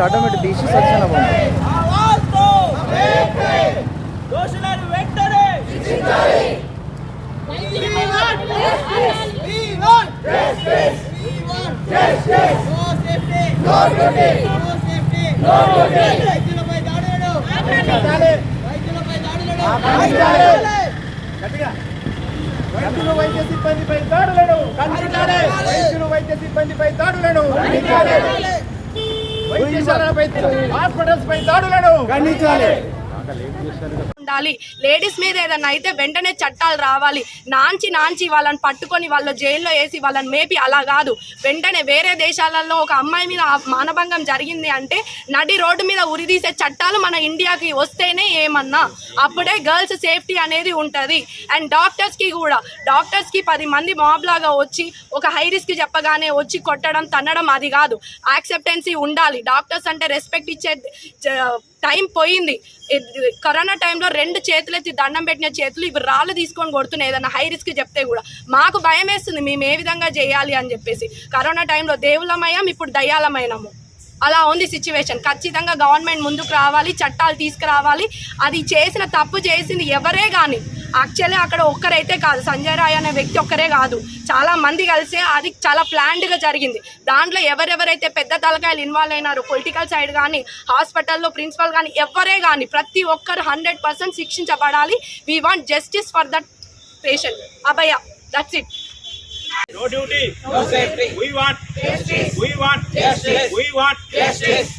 Automatic తీసి సత్యన వైద్యులు వైద్య సిబ్బందిపై దాడులను వైద్యులు వైద్య సిబ్బందిపై దాడులను వైద్యశాలపై హాస్పిటల్స్ పై దాడులను ఉండాలి. లేడీస్ మీద ఏదన్నా అయితే వెంటనే చట్టాలు రావాలి. నాంచి వాళ్ళని పట్టుకొని వాళ్ళ జైల్లో వేసి వాళ్ళని మేపి అలా కాదు. వెంటనే వేరే దేశాలలో ఒక అమ్మాయి మీద మానభంగం జరిగింది అంటే నడి రోడ్డు మీద ఉరిదీసే చట్టాలు మన ఇండియాకి వస్తేనే ఏమన్నా అప్పుడే గర్ల్స్ సేఫ్టీ అనేది ఉంటుంది. అండ్ డాక్టర్స్కి 10 మంది మాబ్ లాగా వచ్చి ఒక హై రిస్క్ చెప్పగానే వచ్చి కొట్టడం తన్నడం అది కాదు. యాక్సెప్టెన్సీ ఉండాలి. డాక్టర్స్ అంటే రెస్పెక్ట్ ఇచ్చే టైం పోయింది. కరోనా టైంలో 2 చేతులు ఎత్తి దండం పెట్టిన చేతులు ఇవి రాళ్ళు తీసుకొని కొడుతున్నాయి. ఏదన్నా హై రిస్క్ చెప్తే కూడా మాకు భయం వేస్తుంది మేము ఏ విధంగా చేయాలి అని చెప్పేసి. కరోనా టైంలో దేవుళ్ళమయ్యాం, ఇప్పుడు దయ్యాలమైనాము. అలా ఉంది సిచ్యువేషన్. ఖచ్చితంగా గవర్నమెంట్ ముందుకు రావాలి, చట్టాలు తీసుకురావాలి. అది చేసిన తప్పు చేసింది ఎవరే కానీ యాక్చువల్లీ అక్కడ ఒక్కరైతే కాదు, సంజయ్ రాయ్ అనే వ్యక్తి ఒక్కరే కాదు, చాలా మంది కలిసి అది చాలా ప్లాన్డ్గా జరిగింది. దాంట్లో ఎవరెవరైతే పెద్ద తలకాయలు ఇన్వాల్వ్ అయినారు, పొలిటికల్ సైడ్ కానీ హాస్పిటల్లో ప్రిన్సిపల్ కానీ ఎవరే కానీ ప్రతి ఒక్కరు 100% శిక్షించబడాలి. We want justice for that patient Abhaya. That's it. No duty, no safety. We want justice. We want justice. We want justice.